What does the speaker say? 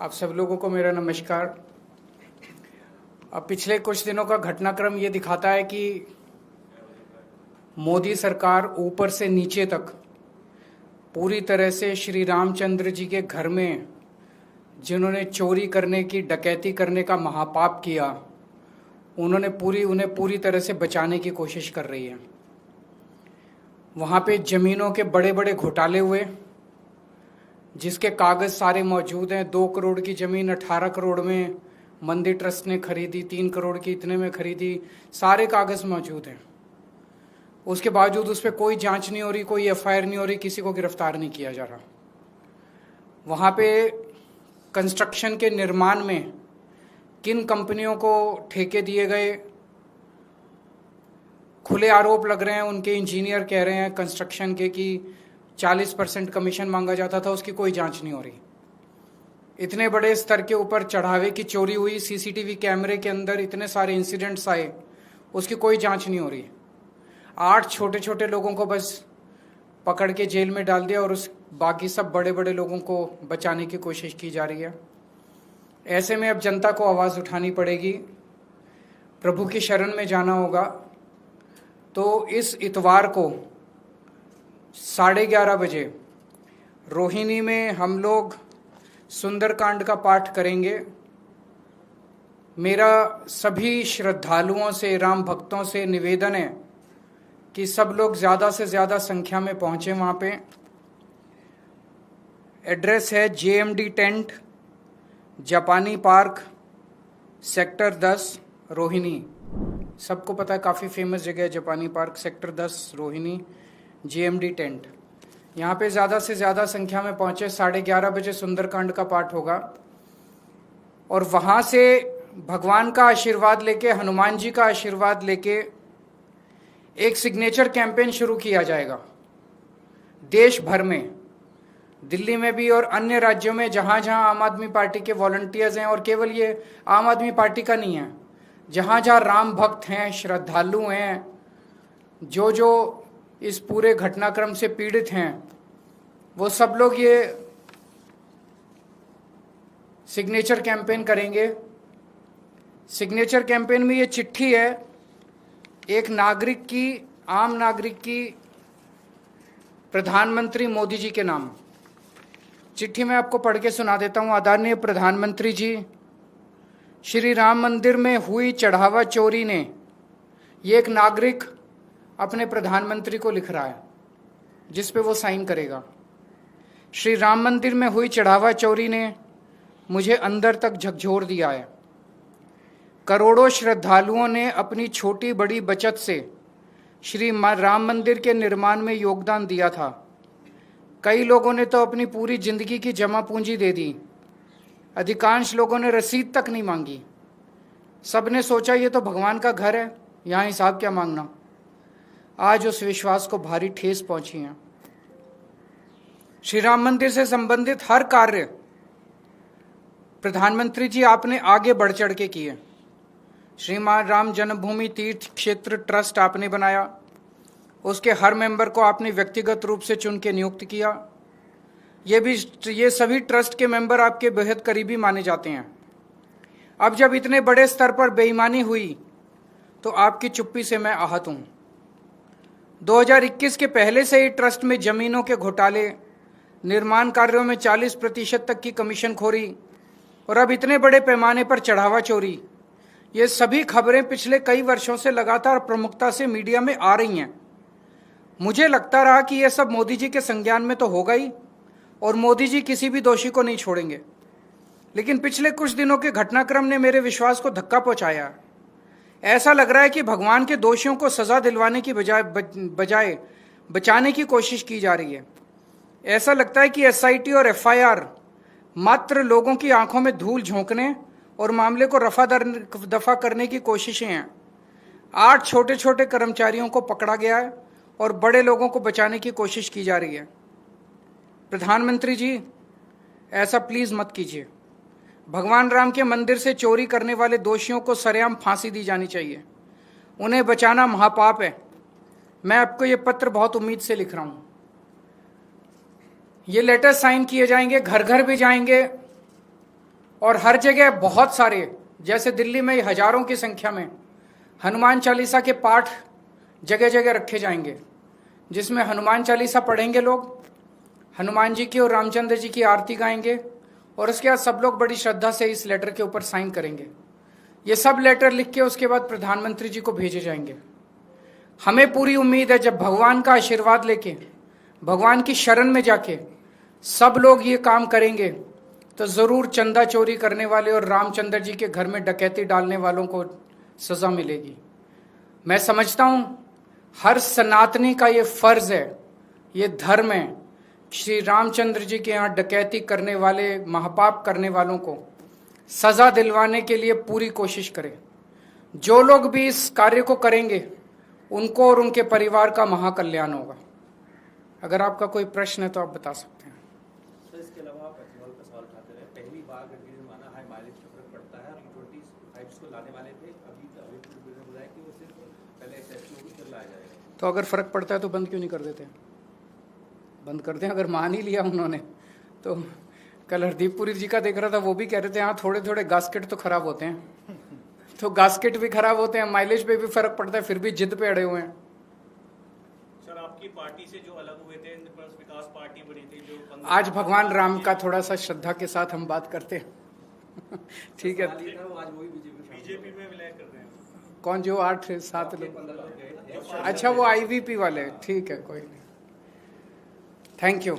आप सब लोगों को मेरा नमस्कार। अब पिछले कुछ दिनों का घटनाक्रम ये दिखाता है कि मोदी सरकार ऊपर से नीचे तक पूरी तरह से श्री रामचंद्र जी के घर में जिन्होंने चोरी करने की, डकैती करने का महापाप किया, उन्हें पूरी तरह से बचाने की कोशिश कर रही है। वहाँ पे ज़मीनों के बड़े बड़े घोटाले हुए, जिसके कागज़ सारे मौजूद हैं। 2 करोड़ की ज़मीन 18 करोड़ में मंदिर ट्रस्ट ने खरीदी, 3 करोड़ की इतने में खरीदी, सारे कागज़ मौजूद हैं। उसके बावजूद उस पर कोई जांच नहीं हो रही, कोई एफआईआर नहीं हो रही, किसी को गिरफ्तार नहीं किया जा रहा। वहाँ पे कंस्ट्रक्शन के निर्माण में किन कंपनियों को ठेके दिए गए, खुले आरोप लग रहे हैं। उनके इंजीनियर कह रहे हैं कंस्ट्रक्शन के कि 40% कमीशन मांगा जाता था, उसकी कोई जांच नहीं हो रही। इतने बड़े स्तर के ऊपर चढ़ावे की चोरी हुई, सीसीटीवी कैमरे के अंदर इतने सारे इंसिडेंट्स आए, उसकी कोई जांच नहीं हो रही। 8 छोटे छोटे लोगों को बस पकड़ के जेल में डाल दिया और उस बाकी सब बड़े बड़े लोगों को बचाने की कोशिश की जा रही है। ऐसे में अब जनता को आवाज़ उठानी पड़ेगी, प्रभु की शरण में जाना होगा। तो इस इतवार को 11:30 बजे रोहिणी में हम लोग सुंदरकांड का पाठ करेंगे। मेरा सभी श्रद्धालुओं से, राम भक्तों से निवेदन है कि सब लोग ज़्यादा से ज़्यादा संख्या में पहुँचें वहाँ पे। एड्रेस है JMD टेंट, जापानी पार्क, सेक्टर 10, रोहिणी। सबको पता है, काफ़ी फेमस जगह है जापानी park, sector 10, Rohini, JMD tent. यहाँ पे ज़्यादा से ज़्यादा संख्या में पहुँचे। 11:30 बजे सुंदरकांड का पाठ होगा और वहाँ से भगवान का आशीर्वाद लेके, हनुमान जी का आशीर्वाद लेके एक सिग्नेचर कैंपेन शुरू किया जाएगा देश भर में, दिल्ली में भी और अन्य राज्यों में जहाँ जहाँ आम आदमी पार्टी के वॉलंटियर्स हैं। और केवल ये आम आदमी पार्टी का नहीं है, जहाँ जहाँ राम भक्त हैं, श्रद्धालु हैं, जो इस पूरे घटनाक्रम से पीड़ित हैं, वो सब लोग ये सिग्नेचर कैंपेन करेंगे। सिग्नेचर कैंपेन में ये चिट्ठी है एक नागरिक की, आम नागरिक की, प्रधानमंत्री मोदी जी के नाम। चिट्ठी मैं आपको पढ़ के सुना देता हूँ। आदरणीय प्रधानमंत्री जी, श्री राम मंदिर में हुई चढ़ावा चोरी ने, ये एक नागरिक अपने प्रधानमंत्री को लिख रहा है जिस पे वो साइन करेगा। श्री राम मंदिर में हुई चढ़ावा चोरी ने मुझे अंदर तक झकझोर दिया है। करोड़ों श्रद्धालुओं ने अपनी छोटी बड़ी बचत से श्री राम मंदिर के निर्माण में योगदान दिया था। कई लोगों ने तो अपनी पूरी जिंदगी की जमा पूंजी दे दी। अधिकांश लोगों ने रसीद तक नहीं मांगी। सबने सोचा ये तो भगवान का घर है, यहाँ हिसाब क्या मांगना। आज उस विश्वास को भारी ठेस पहुंची है। श्री राम मंदिर से संबंधित हर कार्य प्रधानमंत्री जी आपने आगे बढ़ चढ़ के किए। श्रीमान राम जन्मभूमि तीर्थ क्षेत्र ट्रस्ट आपने बनाया, उसके हर मेंबर को आपने व्यक्तिगत रूप से चुन के नियुक्त किया। ये सभी ट्रस्ट के मेंबर आपके बेहद करीबी माने जाते हैं। अब जब इतने बड़े स्तर पर बेईमानी हुई तो आपकी चुप्पी से मैं आहत हूं। 2021 के पहले से ही ट्रस्ट में जमीनों के घोटाले, निर्माण कार्यों में 40% तक की कमीशनखोरी और अब इतने बड़े पैमाने पर चढ़ावा चोरी, ये सभी खबरें पिछले कई वर्षों से लगातार प्रमुखता से मीडिया में आ रही हैं। मुझे लगता रहा कि यह सब मोदी जी के संज्ञान में तो होगा ही और मोदी जी किसी भी दोषी को नहीं छोड़ेंगे, लेकिन पिछले कुछ दिनों के घटनाक्रम ने मेरे विश्वास को धक्का पहुंचाया। ऐसा लग रहा है कि भगवान के दोषियों को सजा दिलवाने की बजाय बचाने की कोशिश की जा रही है। ऐसा लगता है कि SIT और FIR मात्र लोगों की आंखों में धूल झोंकने और मामले को रफा दफा करने की कोशिशें हैं। 8 छोटे छोटे कर्मचारियों को पकड़ा गया है और बड़े लोगों को बचाने की कोशिश की जा रही है। प्रधानमंत्री जी, ऐसा प्लीज मत कीजिए। भगवान राम के मंदिर से चोरी करने वाले दोषियों को सरेआम फांसी दी जानी चाहिए। उन्हें बचाना महापाप है। मैं आपको ये पत्र बहुत उम्मीद से लिख रहा हूं। ये लेटर साइन किए जाएंगे, घर घर भी जाएंगे और हर जगह बहुत सारे, जैसे दिल्ली में हजारों की संख्या में हनुमान चालीसा के पाठ जगह जगह रखे जाएंगे, जिसमें हनुमान चालीसा पढ़ेंगे लोग, हनुमान जी की और रामचंद्र जी की आरती गाएंगे, और उसके बाद सब लोग बड़ी श्रद्धा से इस लेटर के ऊपर साइन करेंगे। ये सब लेटर लिख के उसके बाद प्रधानमंत्री जी को भेजे जाएंगे। हमें पूरी उम्मीद है जब भगवान का आशीर्वाद लेके, भगवान की शरण में जाके सब लोग ये काम करेंगे तो जरूर चंदा चोरी करने वाले और रामचंद्र जी के घर में डकैती डालने वालों को सजा मिलेगी। मैं समझता हूं हर सनातनी का ये फर्ज है, ये धर्म है, श्री रामचंद्र जी के यहाँ डकैती करने वाले, महापाप करने वालों को सजा दिलवाने के लिए पूरी कोशिश करें। जो लोग भी इस कार्य को करेंगे उनको और उनके परिवार का महाकल्याण होगा। अगर आपका कोई प्रश्न है तो आप बता सकते हैं। सर, इसके अलावा आप एथेनॉल का सवाल उठाते रहे। पहली बार गडकरी ने माना हाई माइलेज का फर्क पड़ता है। E25 को लाने वाले थे, अभी बताया कि वो सिर्फ पहले SFC को फिर लाया जाएगा। तो अगर फर्क पड़ता है तो बंद क्यों नहीं कर देते? बंद कर दें। अगर मान ही लिया उन्होंने तो। कल हरदीप पुरी जी का देख रहा था, वो भी कह रहे थे हाँ थोड़े थोड़े गास्केट तो खराब होते हैं। तो गास्केट भी खराब होते हैं, माइलेज पे भी फर्क पड़ता है, फिर भी जिद पे अड़े हुए हैं। सर, आपकी पार्टी से जो अलग हुए थे, विकास पार्टी बनी थी जो आज भगवान राम का थोड़ा सा श्रद्धा के साथ हम बात करते हैं। ठीक है। बीजेपी में विलय कर रहे हैं। कौन? जो 8-7 लोग? अच्छा, वो IVP वाले। ठीक है, कोई नहीं। Thank you.